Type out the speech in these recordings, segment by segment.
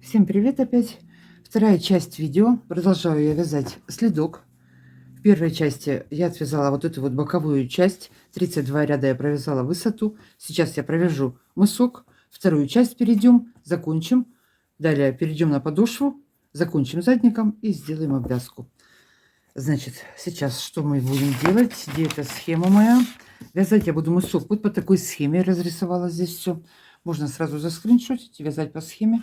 Всем привет опять! Вторая часть видео. Продолжаю я вязать следок. В первой части я отвязала вот эту вот боковую часть. 32 ряда я провязала высоту. Сейчас я провяжу мысок. Вторую часть перейдем, закончим. Далее перейдем на подошву, закончим задником и сделаем обвязку. Значит, сейчас что мы будем делать? Где эта схема моя? Вязать я буду мысок вот по такой схеме. Я разрисовала здесь все. Можно сразу заскриншотить и вязать по схеме.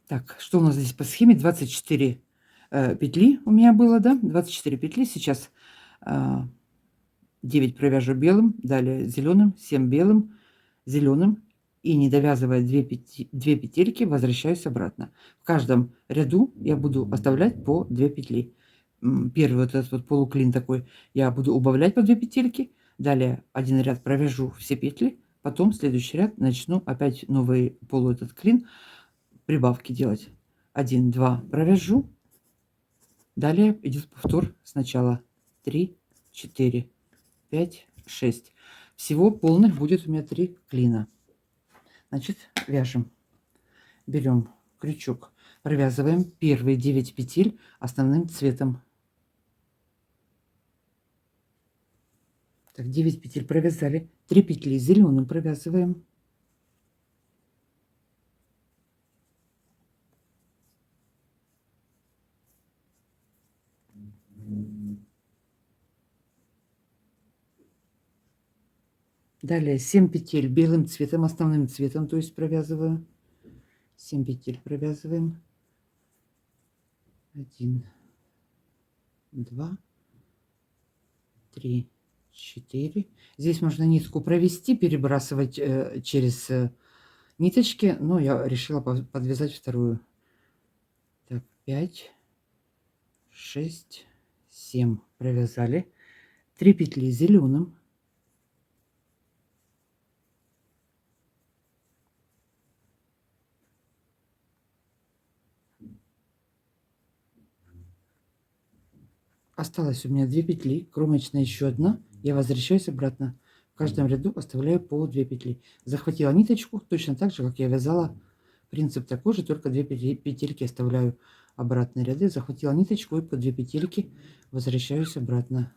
Так, что у нас здесь по схеме? 24 петли у меня было, да? 24 петли. Сейчас 9 провяжу белым, далее зеленым, 7 белым, зеленым. И не довязывая 2 петельки, возвращаюсь обратно. В каждом ряду я буду оставлять по 2 петли. Первый вот этот вот полуклин такой я буду убавлять по 2 петельки. Далее один ряд провяжу все петли. Потом следующий ряд начну опять новый полу этот клин прибавки делать. 1, 2 провяжу. Далее идет повтор сначала. 3, 4, 5, 6. Всего полных будет у меня 3 клина. Значит, вяжем. Берем крючок, провязываем первые 9 петель основным цветом. Так, 9 петель провязали. 3 петли зеленым провязываем. Далее 7 петель белым цветом, основным цветом, то есть провязываю. 7 петель провязываем. 1, 2, 3, 4. Здесь можно нитку провести, перебрасывать через ниточки, но я решила подвязать вторую. Так, 5, 6, 7 провязали. 3 петли зеленым. Осталось у меня 2 петли, кромочная еще одна. Я возвращаюсь обратно. В каждом ряду оставляю по 2 петли. Захватила ниточку, точно так же, как я вязала. Принцип такой же, только 2 петельки оставляю обратные ряды. Захватила ниточку и по 2 петельки возвращаюсь обратно.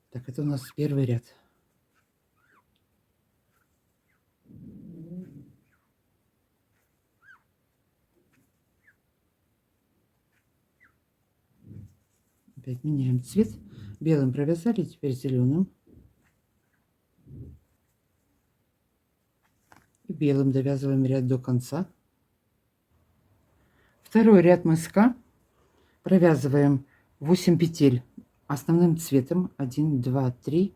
Так, это у нас первый ряд. Опять меняем цвет. Белым провязали, теперь зеленым. И белым довязываем ряд до конца. Второй ряд мыска. Провязываем 8 петель основным цветом. 1, 2, 3,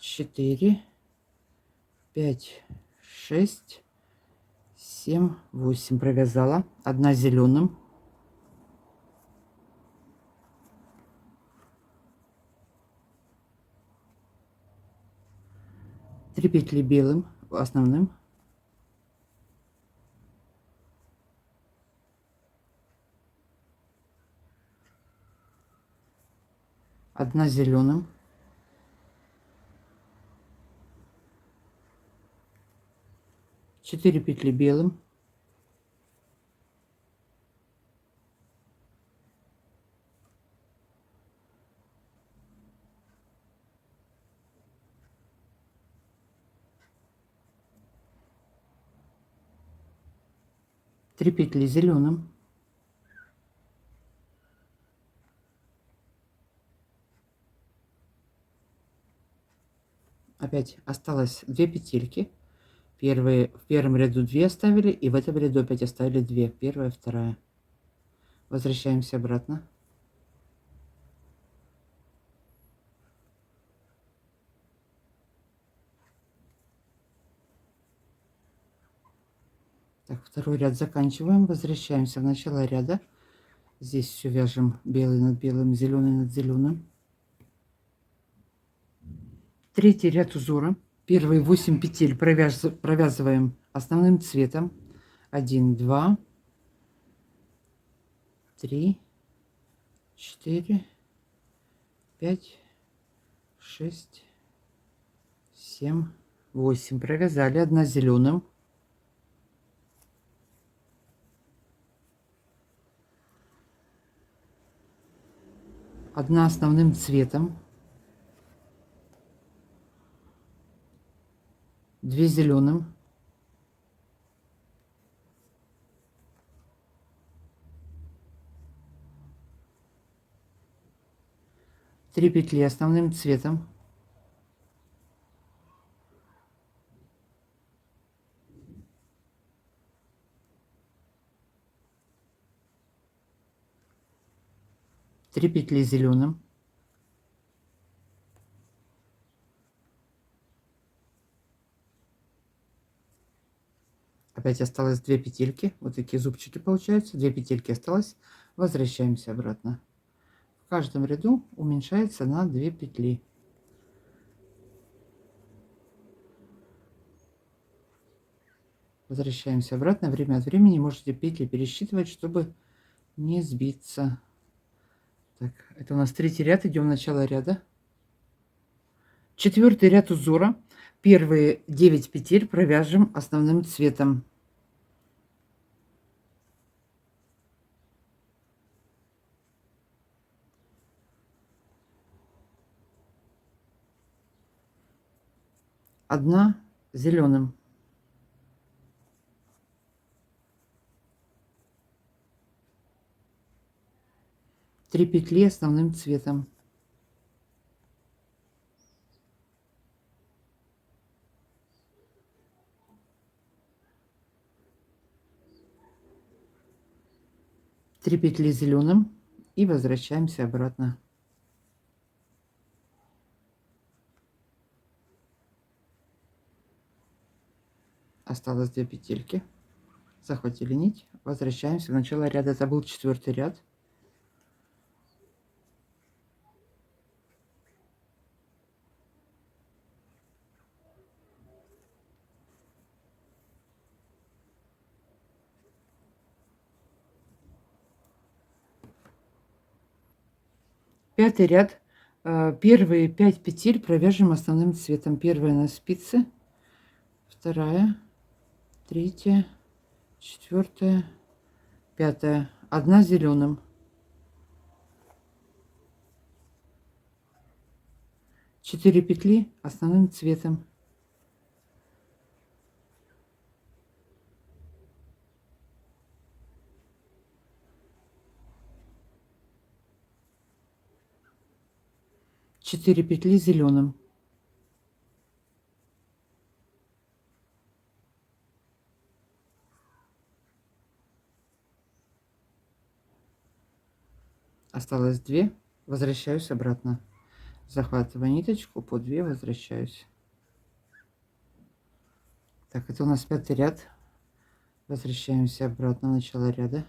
4, 5, 6, 7, 8 провязала. Одна зеленым. Три петли белым основным. Одна зеленым. 4 петли белым. Три петли зеленым. Опять осталось 2 петельки. В первом ряду 2 оставили, и в этом ряду опять оставили 2. Первая, вторая. Возвращаемся обратно. Так, второй ряд заканчиваем. Возвращаемся в начало ряда. Здесь все вяжем белый над белым, зеленый над зеленым. Третий ряд узора. Первые 8 петель провязываем основным цветом. 1, 2, 3, 4, 5, 6, 7, 8 провязали, 1 зеленым, 1 основным цветом, 2 зеленым, 3 петли основным цветом, 3 петли зеленым, 5 осталось 2 петельки, вот такие зубчики получаются, 2 петельки осталось, возвращаемся обратно. В каждом ряду уменьшается на 2 петли. Возвращаемся обратно, время от времени можете петли пересчитывать, чтобы не сбиться. Так, это у нас 3-й ряд, идем в начало ряда. 4-й ряд узора, первые 9 петель провяжем основным цветом. Одна зеленым, 3 петли основным цветом, 3 петли зеленым и возвращаемся обратно. Осталось 2 петельки, захватили нить, возвращаемся в начало ряда. Это был 4-й ряд. Пятый ряд. Первые 5 петель провяжем основным цветом. Первая на спице, вторая, третья, четвертая, пятая. 1 зеленым, 4 петли основным цветом, 4 петли зеленым, 2, возвращаюсь обратно, захватываю ниточку, по 2 возвращаюсь. Так, это у нас 5-й ряд, возвращаемся обратно в начало ряда.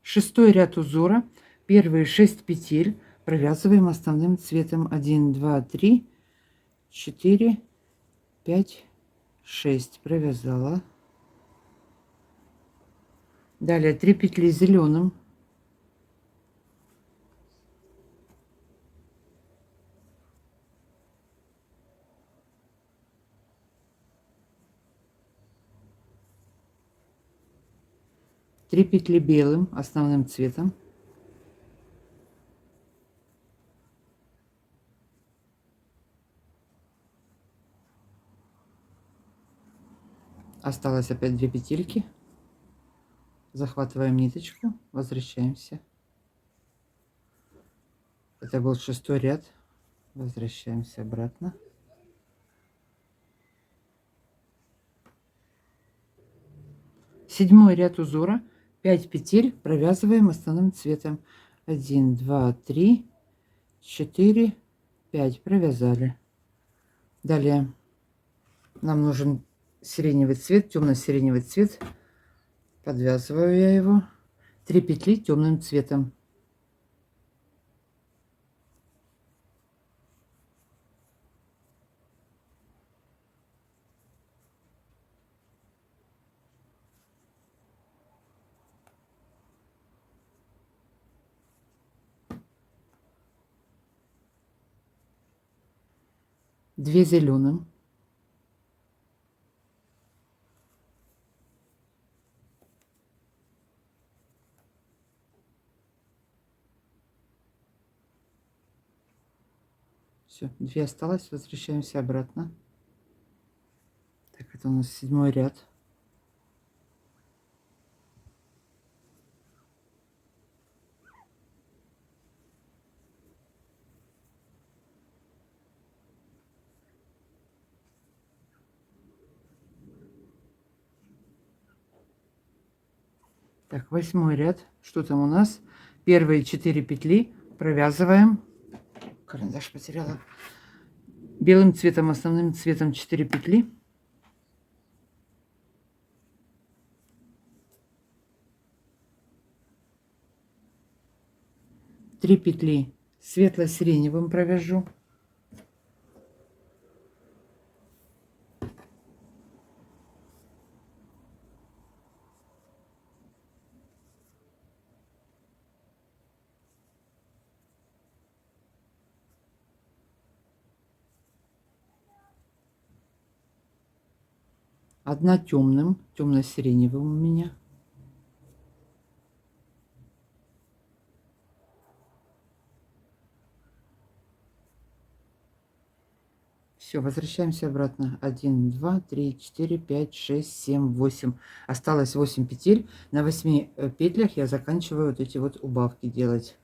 Шестой ряд узора, первые 6 петель провязываем основным цветом. 1, 2, 3, 4, 5, 6 провязала. Далее 3 петли зеленым, 3 петли белым основным цветом, осталось опять 2 петельки, захватываем ниточку, возвращаемся. Это был 6-й ряд, возвращаемся обратно. Седьмой ряд узора, 5 петель провязываем основным цветом. 1, 2, 3, 4, 5 провязали. Далее нам нужен сиреневый цвет, темно-сиреневый цвет. Подвязываю я его. 3 петли темным цветом. 2 зеленым, все, 2 осталось, возвращаемся обратно. Так, это у нас 7 ряд. Так, 8 ряд. Что там у нас? Первые 4 петли провязываем. Карандаш потеряла. Белым цветом, основным цветом 4 петли. Три петли светло-сиреневым провяжу. Одна темным, темно-сиреневым у меня. Все, возвращаемся обратно. 1, 2, 3, 4, 5, 6, 7, 8. Осталось 8 петель. На 8 петлях я заканчиваю вот эти вот убавки делать.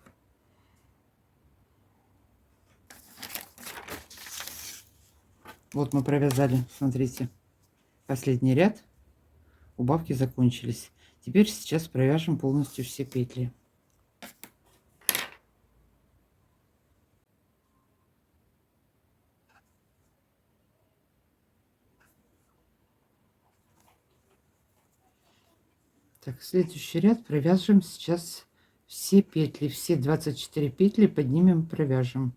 Вот мы провязали, смотрите, последний ряд. Убавки закончились. Теперь сейчас провяжем полностью все петли. Так, следующий ряд провяжем сейчас все петли, все 24 петли поднимем, провяжем.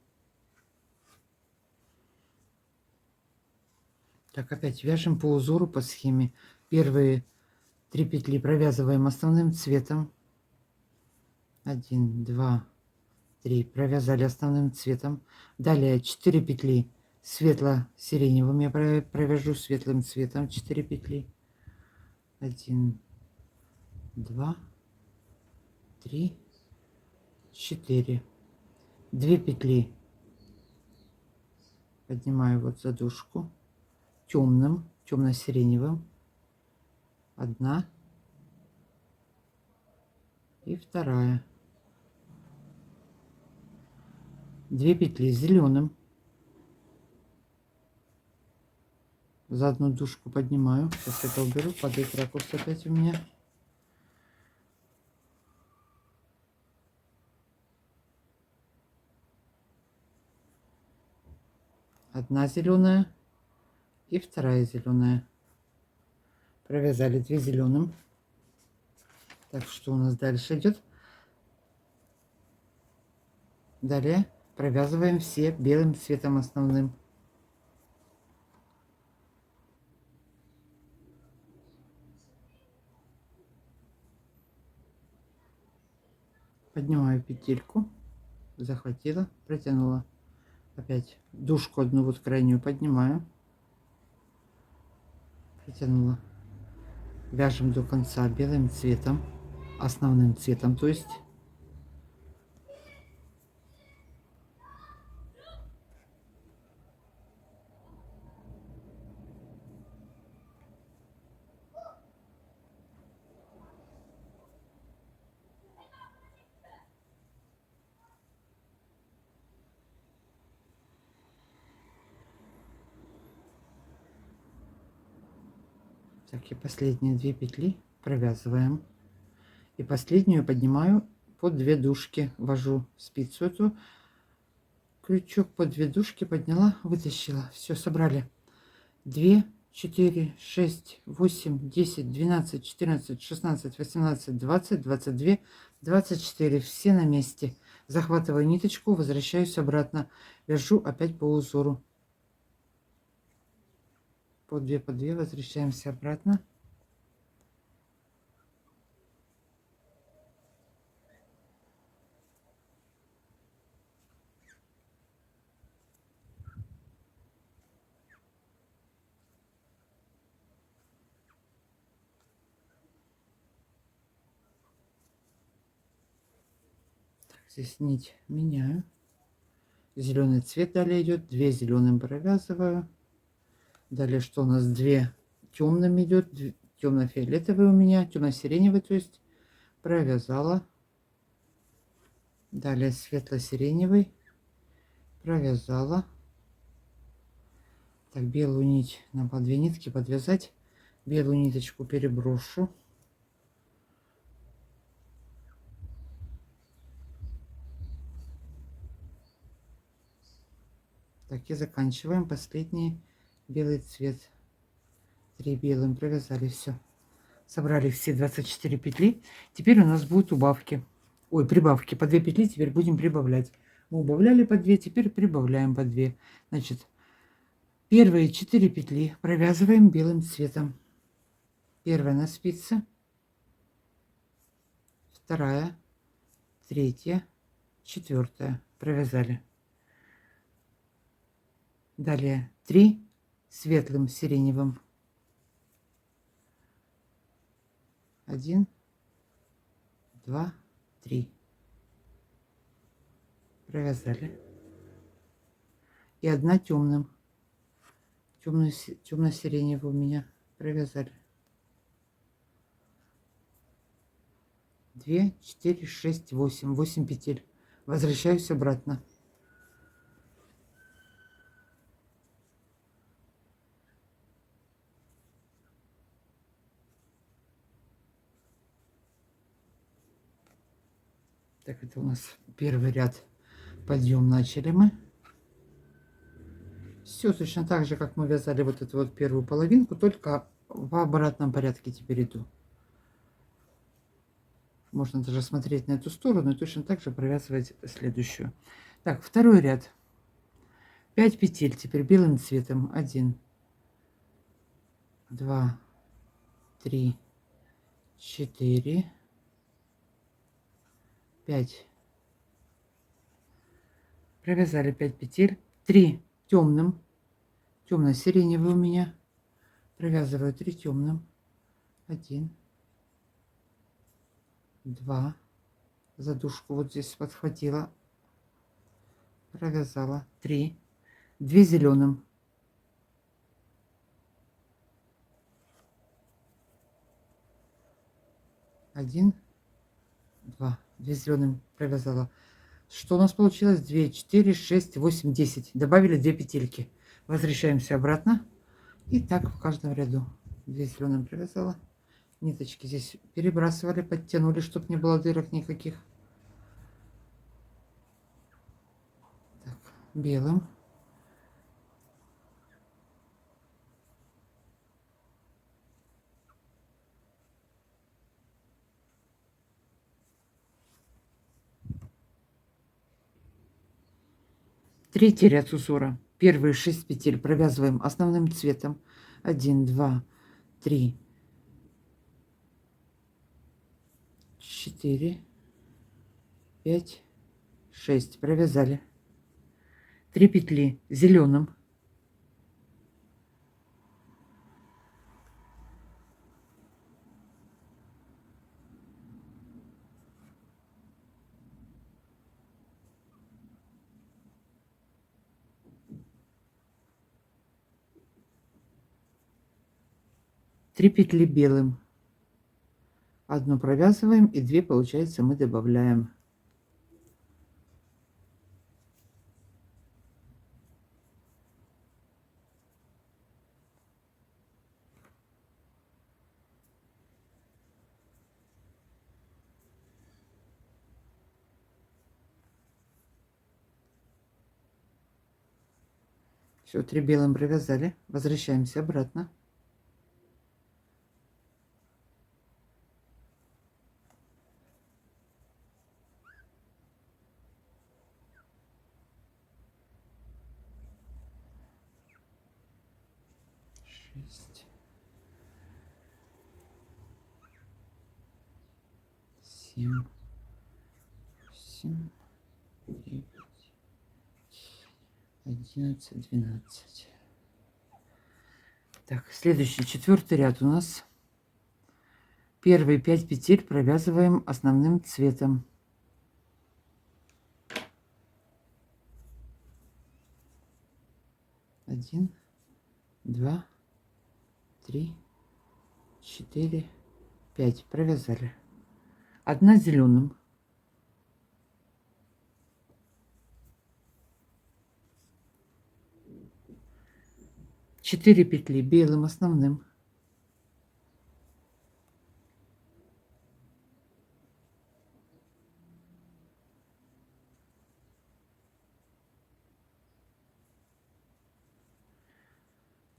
Так, опять вяжем по узору, по схеме. Первые 3 петли провязываем основным цветом. 1, 2, 3. Провязали основным цветом. Далее 4 петли светло-сиреневым. Я провяжу светлым цветом 4 петли. 1, 2, 3, 4. 2 петли поднимаю вот задушку темным, темно-сиреневым. 1 и 2. 2 петли зеленым. За одну дужку поднимаю. Сейчас это уберу, падает ракурс опять у меня. Одна зеленая и 2 зеленая. Провязали 2 зеленым. Так, что у нас дальше идет? Далее провязываем все белым цветом основным. Поднимаю петельку, захватила, протянула. Опять дужку одну вот крайнюю поднимаю, протянула. Вяжем до конца белым цветом, основным цветом, то есть. Так, и последние 2 петли провязываем. И последнюю поднимаю под 2 дужки. Ввожу спицу эту, крючок под 2 дужки подняла, вытащила. Все, собрали. 2, 4, 6, 8, 10, 12, 14, 16, 18, 20, 22, 24. Все на месте. Захватываю ниточку, возвращаюсь обратно. Вяжу опять по узору. По 2, по 2, возвращаемся обратно. здесь нить меняю. Зеленый цвет далее идет. 2 зеленым провязываю. Далее что у нас? 2 темным идет. Темно-фиолетовый у меня. Темно-сиреневый, то есть провязала. Далее светло-сиреневый провязала. Так, белую нить на по 2 нитки подвязать. Белую ниточку переброшу. Так, и заканчиваем последний белый цвет. 3 белым провязали, все. Собрали все 24 петли. Теперь у нас будут убавки. Ой, прибавки. По 2 петли теперь будем прибавлять. Мы убавляли по 2, теперь прибавляем по 2. Значит, первые 4 петли провязываем белым цветом. Первая на спице, вторая, третья, четвертая. Провязали. Далее 3 светлым сиреневым. 1, 2, 3. Провязали. И 1 темным. Темно-сиреневый у меня провязали. 2, 4, 6, 8. 8 петель. Возвращаюсь обратно. Так, это у нас первый ряд. Подъем начали мы. Все точно так же, как мы вязали вот эту вот первую половинку, только в обратном порядке теперь иду. Можно даже смотреть на эту сторону и точно так же провязывать следующую. Так, второй ряд. 5 петель теперь белым цветом. 1, 2, 3, 4, 5. Провязали 5 петель. 3 темным. Темно-сиреневый у меня. Провязываю 3 темным. 1, 2. Задушку вот здесь подхватила. Провязала 3. 2 зеленым. 1, 2. 2 зеленым провязала. Что у нас получилось? 2, 4, 6, 8, 10. Добавили 2 петельки. Возвращаемся обратно. И так в каждом ряду. 2 зеленым провязала. Ниточки здесь перебрасывали, подтянули, чтобы не было дырок никаких. Так, белым. Третий ряд узора. Первые 6 петель провязываем основным цветом. 1, 2, 3, 4, 5, 6. Провязали. 3 петли зеленым. 3 петли белым. 1 провязываем и 2, получается, мы добавляем. Все, 3 белым провязали. Возвращаемся обратно. Шесть, 7, 8, 9, 11, 12. Так, следующий 4-й ряд у нас. Первые 5 петель провязываем основным цветом. 1, 2, 3, 4, 5. Провязали. Одна зеленым. 4 петли белым основным.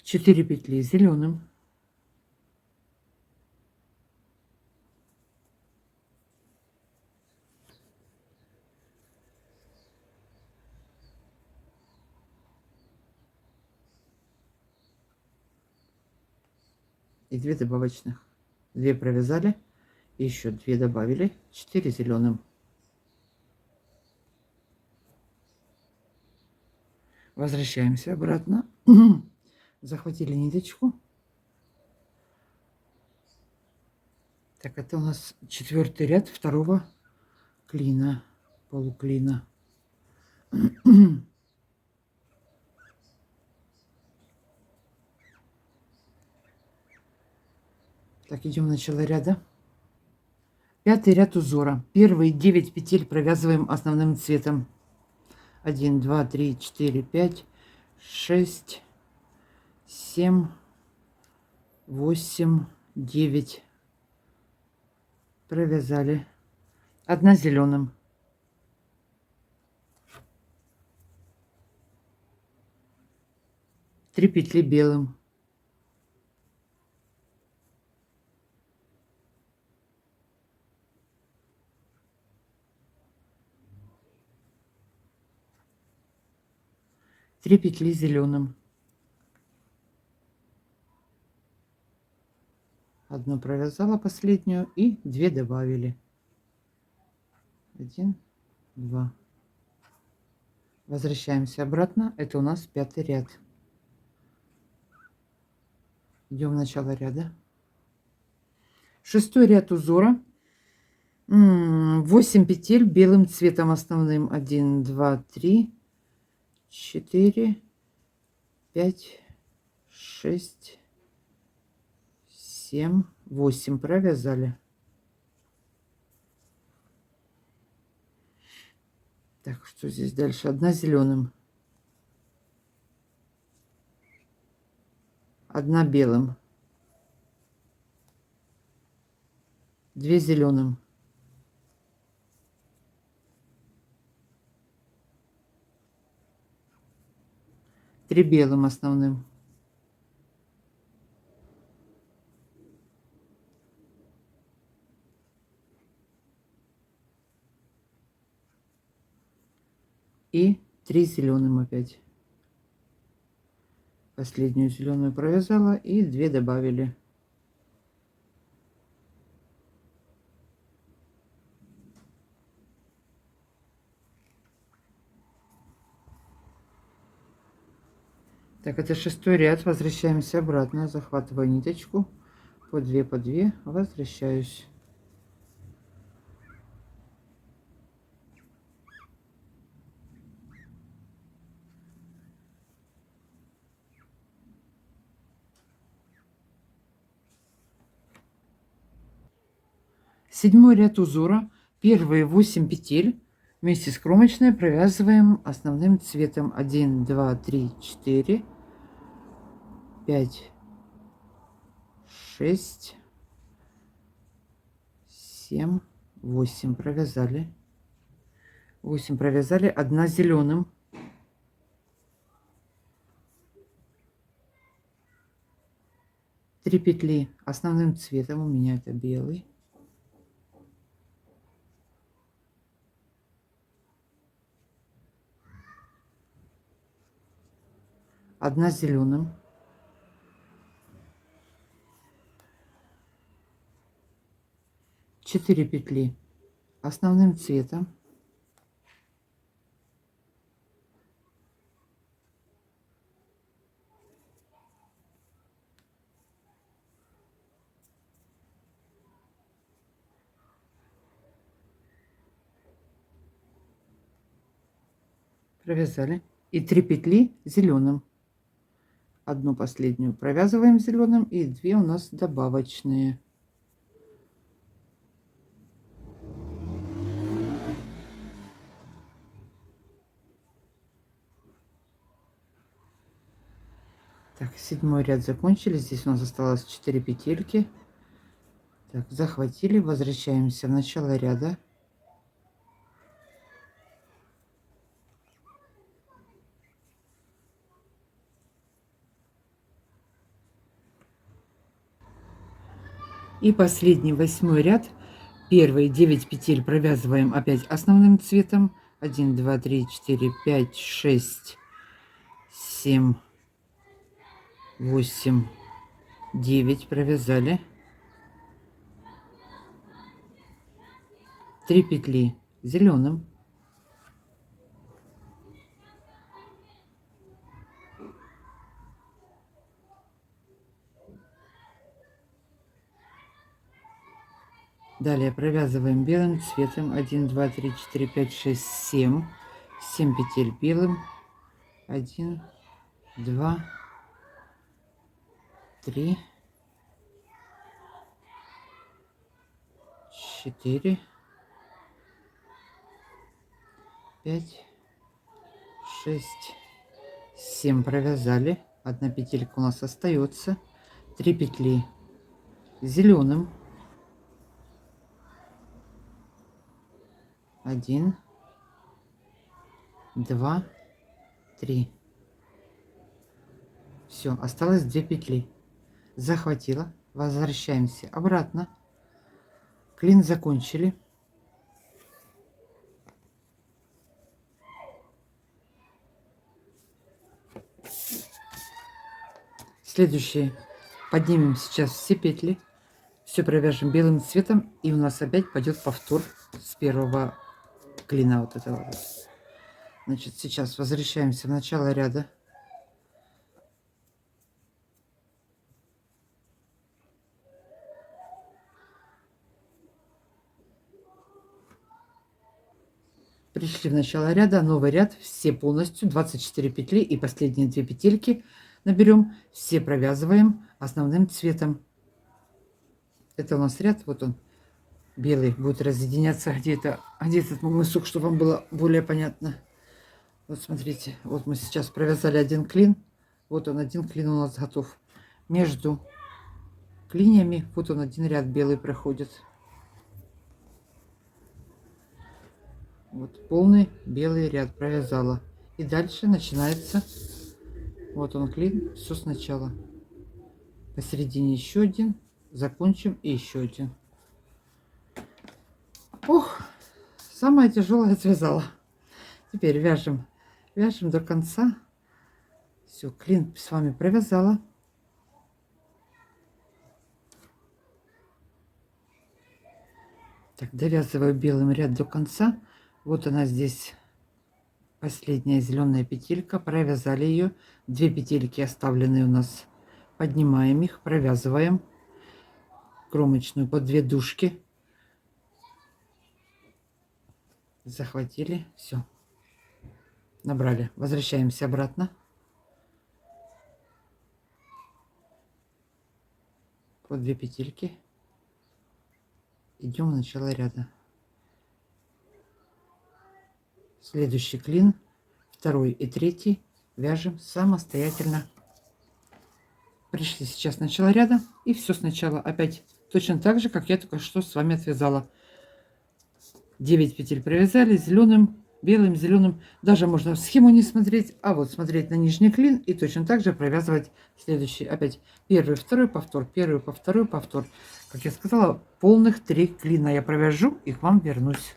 4 петли зеленым. 2 добавочных. 2 провязали, еще 2 добавили, 4 зеленым. Возвращаемся обратно. Захватили ниточку. Так, это у нас 4-й ряд 2-го клина, полуклина. Так, идем в начало ряда. 5-й ряд узора. Первые 9 петель провязываем основным цветом. 1, 2, 3, 4, 5, 6, 7, 8, 9. Провязали. 1 зеленым. 3 петли белым. 3 петли зеленым. 1 провязала последнюю и 2 добавили. 1, 2. Возвращаемся обратно. Это у нас 5-й ряд. Идем в начало ряда. 6-й ряд узора. 8 петель белым цветом основным. 1, 2, 3, 4, 5, 6, 7, 8. Провязали. Так, что здесь дальше? 1 зеленым. 1 белым. 2 зеленым. 3 белым основным. 3 зеленым опять. Последнюю зеленую провязала и 2 добавили. Так, это 6-й ряд. Возвращаемся обратно. Захватываю ниточку. По 2, по 2. Возвращаюсь. Седьмой ряд узора. Первые 8 петель вместе с кромочной провязываем основным цветом. 1, 2, 3, 4, 5, 6, 7, 8. Провязали. 8 провязали. 1 зеленым. 3 петли основным цветом. У меня это белый. 1 зеленым. 4 петли основным цветом. Провязали. И 3 петли зеленым. Одну последнюю провязываем зеленым и 2 у нас добавочные. Так, 7-й ряд закончили. Здесь у нас осталось 4 петельки. Так, захватили, возвращаемся в начало ряда. И последний 8-й ряд. Первые 9 петель провязываем опять основным цветом. 1, 2, 3, 4, 5, 6, 7, 8, 9 провязали. 3 петли зеленым. Далее провязываем белым цветом. 1, 2, 3, 4, 5, 6, 7. 7 петель белым. 1, 2, 3, 4, 5, 6, 7 провязали. 1 петелька у нас остается. 3 петли зеленым. 1, 2, 3. Все, осталось 2 петли. Захватила. Возвращаемся обратно. Клин закончили. Следующие поднимем сейчас все петли. Все провяжем белым цветом. И у нас опять пойдет повтор с первого клина вот этого вот. Значит, сейчас возвращаемся в начало ряда. Пришли в начало ряда, новый ряд, все полностью 24 петли и последние 2 петельки наберем, все провязываем основным цветом. Это у нас ряд, вот он белый, будет разъединяться где-то, где этот мысок, чтобы вам было более понятно. Вот смотрите, вот мы сейчас провязали один клин, вот он, один клин у нас готов. Между клиньями вот он, один ряд белый проходит. Вот полный белый ряд провязала. И дальше начинается, вот он клин, все сначала. Посередине еще один, закончим и еще один. Ох, самое тяжелое связала. Теперь вяжем до конца. Все, клин с вами провязала. Так, довязываю белым ряд до конца. Вот она здесь, последняя зеленая петелька, провязали ее. 2 петельки оставленные у нас, поднимаем их, провязываем кромочную по 2 дужки, захватили, все, набрали, возвращаемся обратно, по 2 петельки, идем в начало ряда. Следующий клин, второй и третий вяжем самостоятельно. Пришли сейчас в начало ряда и все сначала опять точно так же, как я только что с вами отвязала. 9 петель провязали зеленым, белым, зеленым. Даже можно в схему не смотреть, а вот смотреть на нижний клин и точно так же провязывать следующий. Опять первый, второй повтор, первый, второй повтор. Как я сказала, полных 3 клина я провяжу и к вам вернусь.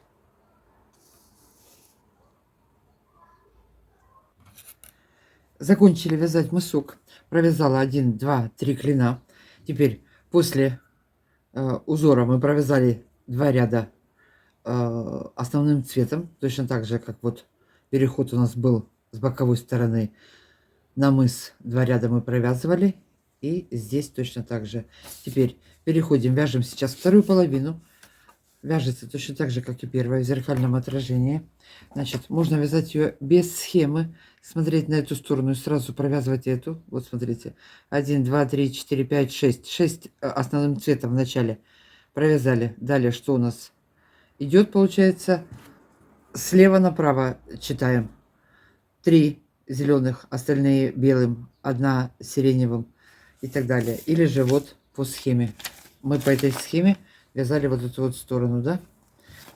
Закончили вязать мысок, провязала 1, 2, 3 клина. Теперь после узора мы провязали 2 ряда основным цветом, точно так же, как вот переход у нас был с боковой стороны на мыс. 2 ряда мы провязывали, и здесь точно так же. Теперь переходим, вяжем сейчас вторую половину. Вяжется точно так же, как и первая, в зеркальном отражении. Значит, можно вязать ее без схемы, смотреть на эту сторону и сразу провязывать эту. Вот смотрите, 1, 2, 3, 4, 5, 6. 6 основным цветом в начале провязали. Далее что у нас идет, получается, слева направо читаем. 3 зеленых, остальные белым, 1 сиреневым и так далее. Или же вот по схеме. Мы по этой схеме вязали вот эту вот сторону, да?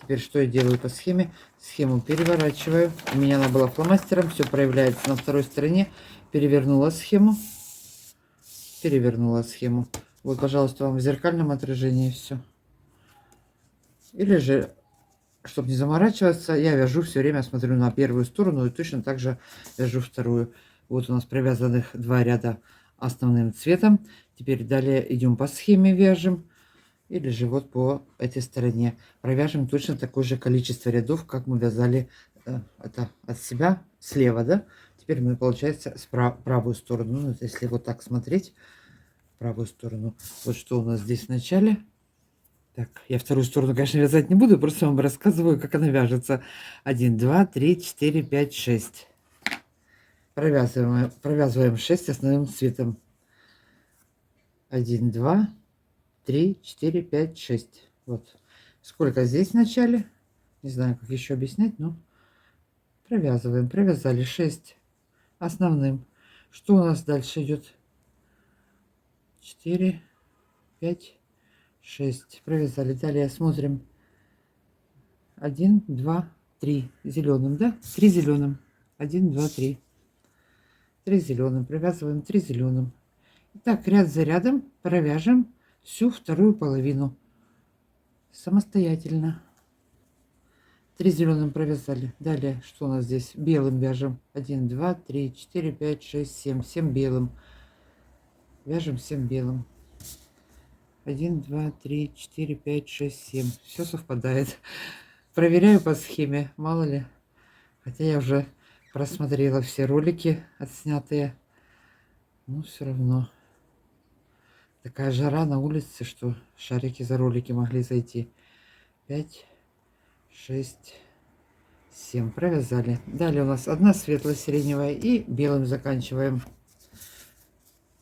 Теперь что я делаю по схеме? Схему переворачиваю. У меня она была фломастером, все проявляется на второй стороне. Перевернула схему. Перевернула схему. Вот, пожалуйста, вам в зеркальном отражении все. Или же, чтобы не заморачиваться, я вяжу все время, смотрю на первую сторону и точно так же вяжу вторую. Вот у нас провязанных 2 ряда основным цветом. Теперь далее идем по схеме вяжем. Или же вот по этой стороне. Провяжем точно такое же количество рядов, как мы вязали это от себя слева, да? Теперь мы, получается, правую сторону. Ну, если вот так смотреть, правую сторону. Вот что у нас здесь в начале. Так, я вторую сторону, конечно, вязать не буду, просто вам рассказываю, как она вяжется. 1, 2, 3, 4, 5, 6. Провязываем 6 основным цветом. 1, 2, 3, 4, 5, 6. Вот. Сколько здесь в начале? Не знаю, как еще объяснять, но провязываем. Провязали 6 основным. Что у нас дальше идет? 4, 5, 6. Провязали. Далее смотрим. 1, 2, 3 зеленым, да? 3 зеленым. 1, 2, 3. 3 зеленым. Провязываем 3 зеленым. Итак, ряд за рядом провяжем всю вторую половину самостоятельно. 3 зеленым провязали. Далее, что у нас здесь? Белым вяжем. 1, 2, 3, 4, 5, 6, 7. 7 белым. Вяжем 7 белым. 1, 2, 3, 4, 5, 6, 7. Все совпадает. Проверяю по схеме, мало ли. Хотя я уже просмотрела все ролики отснятые. Но все равно. Такая жара на улице, что шарики за ролики могли зайти. 5, 6, 7 провязали. Далее у нас одна светло-сиреневая и белым заканчиваем.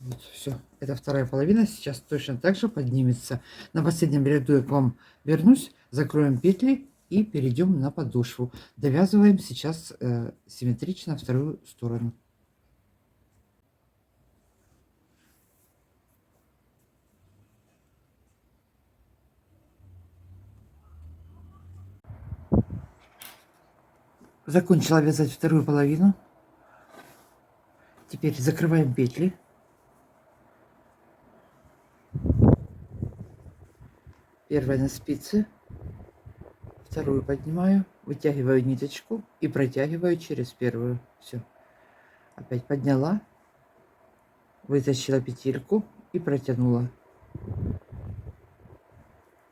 Вот все, это вторая половина. Сейчас точно так же поднимется. На последнем ряду я к вам вернусь, закроем петли и перейдем на подошву. Довязываем сейчас симметрично вторую сторону. Закончила вязать вторую половину. Теперь закрываем петли. Первая на спице, вторую поднимаю, вытягиваю ниточку и протягиваю через первую. Все. Опять подняла, вытащила петельку и протянула.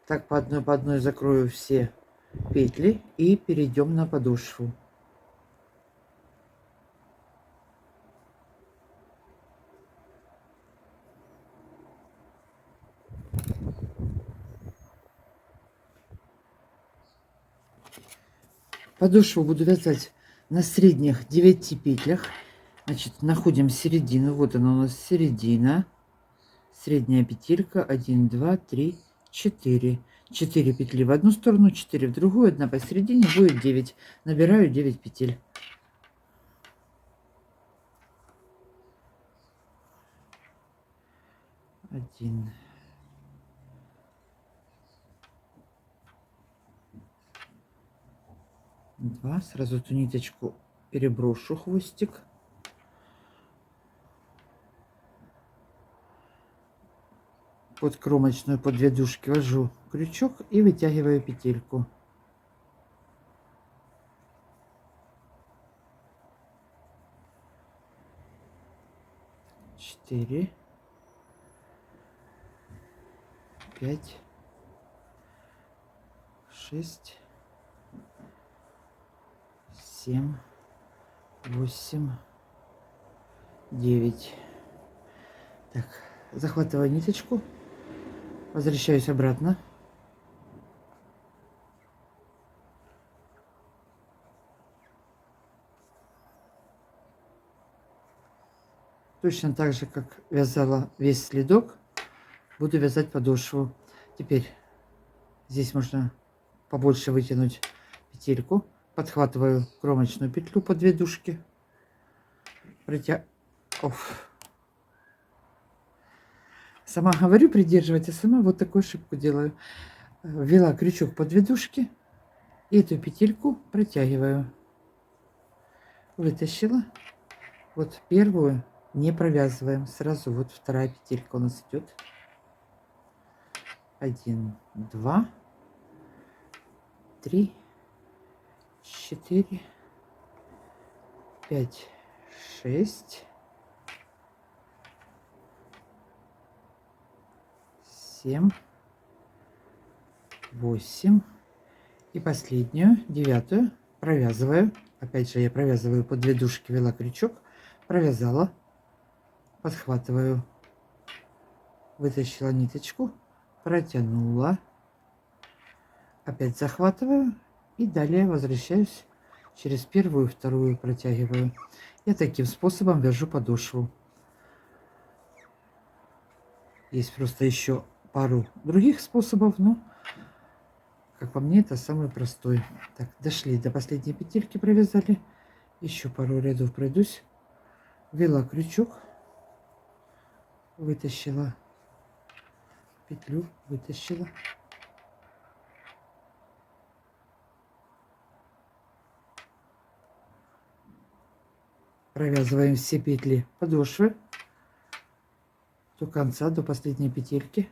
Так по одной закрою все петли и перейдем на подошву. 'Подошву буду вязать на средних 9 петлях. Значит, находим середину. Вот она у нас середина. Средняя петелька. 1, 2, 3, 4. 4 петли в одну сторону, 4 в другую, одна посередине, будет 9. Набираю 9 петель. 1, 2. Сразу эту ниточку переброшу, хвостик. Под кромочную, под рядушки ввожу крючок и вытягиваю петельку. 4, 5, 6, 7, 8, 9. Так, захватываю ниточку, возвращаюсь обратно. Точно так же, как вязала весь следок, буду вязать подошву. Теперь здесь можно побольше вытянуть петельку. Подхватываю кромочную петлю по 2 дужки. Сама говорю придерживать, а сама вот такую ошибку делаю. Ввела крючок по 2 дужки. И эту петельку протягиваю. Вытащила. Вот первую не провязываем. Сразу вот вторая петелька у нас идет. 1, 2, 3, 4, 5, 6, 7, 8. И последнюю, 9, провязываю. Опять же я провязываю по 2 дужки, ввела крючок, провязала, подхватываю, вытащила ниточку, протянула, опять захватываю и далее возвращаюсь через первую, вторую протягиваю. Я таким способом вяжу подошву. Есть просто еще пару других способов, но как по мне это самый простой. Так, дошли до последней петельки, провязали. Еще пару рядов пройдусь. Ввела крючок, вытащила петлю, вытащила. Провязываем все петли подошвы до конца, до последней петельки.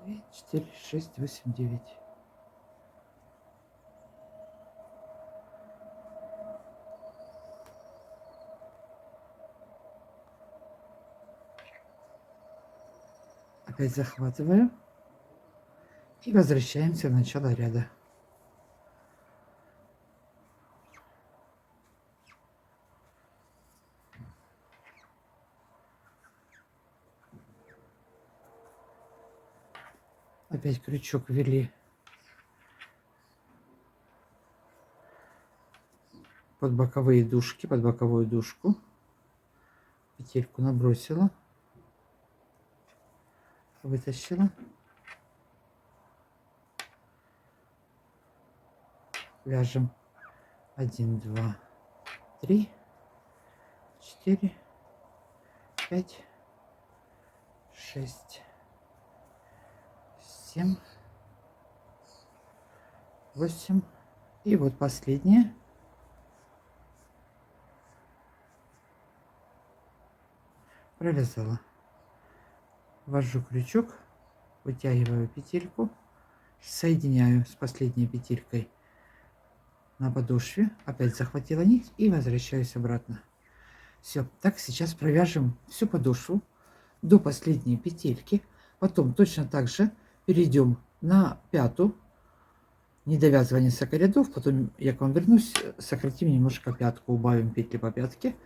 И 4, 6, 8, 9. Опять захватываю и возвращаемся в начало ряда. Опять крючок ввели под боковые дужки, под боковую дужку. Петельку набросила, вытащила. Вяжем 1, 2, 3, 4, 5, 6, 7, 8. И вот последняя. Провязала. Ввожу крючок, вытягиваю петельку, соединяю с последней петелькой на подошве, опять захватила нить и возвращаюсь обратно. Все, так сейчас провяжем всю подошву до последней петельки. Потом точно так же перейдем на 5, не довязывая несколько рядов. Потом я к вам вернусь, сократим немножко пятку, убавим петли по пятке,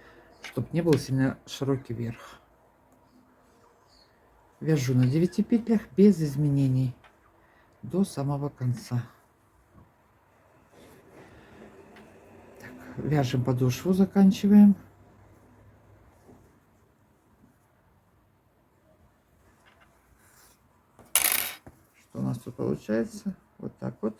чтобы не был сильно широкий верх. Вяжу на 9 петлях без изменений до самого конца. Так, вяжем подошву, заканчиваем. Что у нас тут получается? Вот так вот.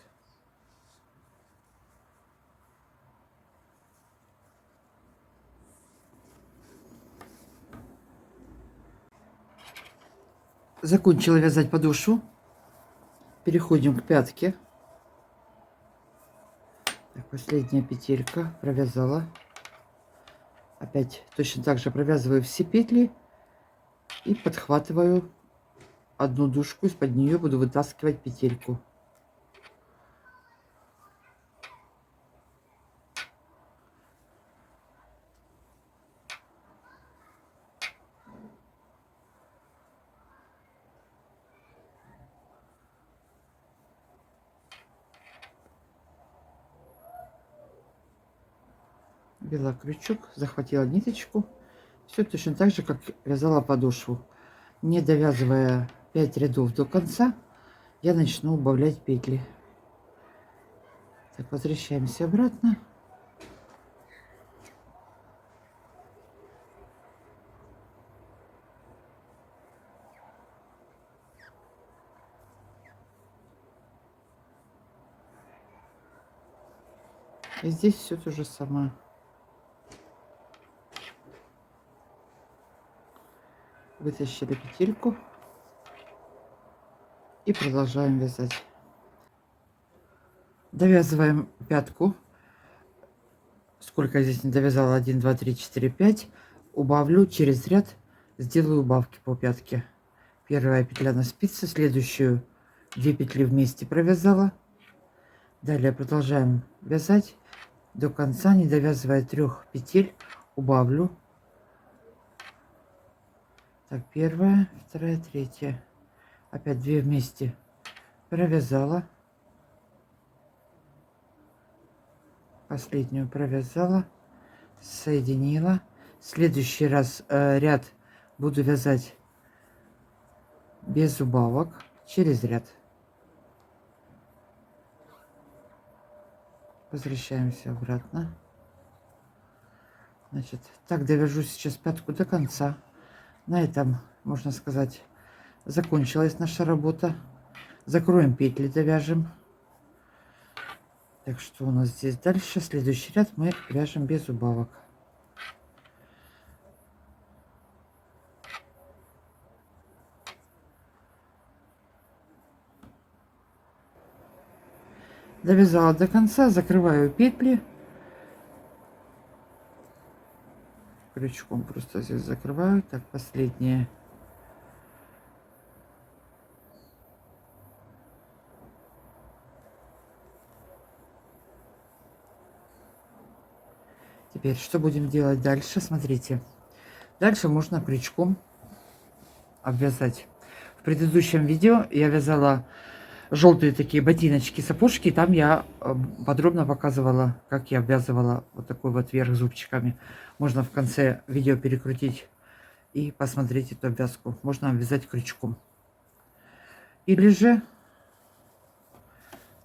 Закончила вязать подошву. Переходим к пятке. Так, последняя петелька, провязала. Опять точно так же провязываю все петли и подхватываю одну дужку, из-под нее буду вытаскивать петельку. Ввела крючок, захватила ниточку. Все точно так же, как вязала подошву. Не довязывая 5 рядов до конца, я начну убавлять петли. Так, возвращаемся обратно. И здесь все то же самое. Вытащили петельку и продолжаем вязать. Довязываем пятку. Сколько я здесь не довязала? 1, 2, 3, 4, 5. Убавлю через ряд, сделаю убавки по пятке. Первая петля на спице, следующую 2 петли вместе провязала. Далее продолжаем вязать до конца, не довязывая 3 петель, убавлю. Так, первая, вторая, третья. Опять 2 вместе провязала. Последнюю провязала, соединила. Следующий раз ряд буду вязать без убавок через ряд. Возвращаемся обратно. Значит, так довяжу сейчас пятку до конца. На этом, можно сказать, закончилась наша работа. Закроем петли, довяжем. Так, что у нас здесь дальше? Следующий ряд мы вяжем без убавок. Довязала до конца, закрываю петли. Крючком просто здесь закрываю. Так, последнее. Теперь, что будем делать дальше? Смотрите. Дальше можно крючком обвязать. В предыдущем видео я вязала желтые такие ботиночки, сапожки. Там я подробно показывала, как я обвязывала вот такой вот верх зубчиками. Можно в конце видео перекрутить и посмотреть эту обвязку. Можно обвязать крючком. Или же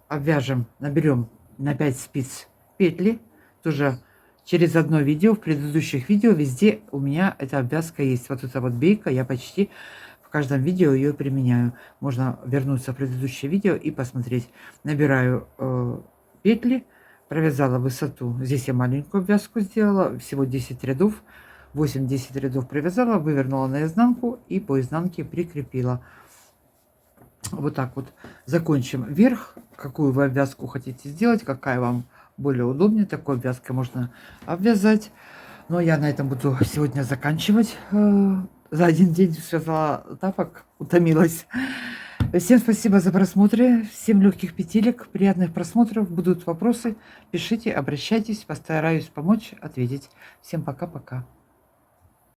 обвяжем, наберем на 5 спиц петли. Тоже через одно видео, в предыдущих видео везде у меня эта обвязка есть. Вот эта вот бейка, я почти в каждом видео ее применяю. Можно вернуться в предыдущее видео и посмотреть. Набираю петли, провязала высоту. Здесь я маленькую обвязку сделала, всего 10 рядов. 8-10 рядов провязала, вывернула наизнанку и по изнанке прикрепила. Вот так вот закончим верх. Какую вы обвязку хотите сделать, какая вам более удобнее, такой обвязкой можно обвязать. Но я на этом буду сегодня заканчивать. За один день связала тапок, утомилась. Всем спасибо за просмотр, всем легких петелек, приятных просмотров. Будут вопросы, пишите, обращайтесь, постараюсь помочь, ответить. Всем пока-пока.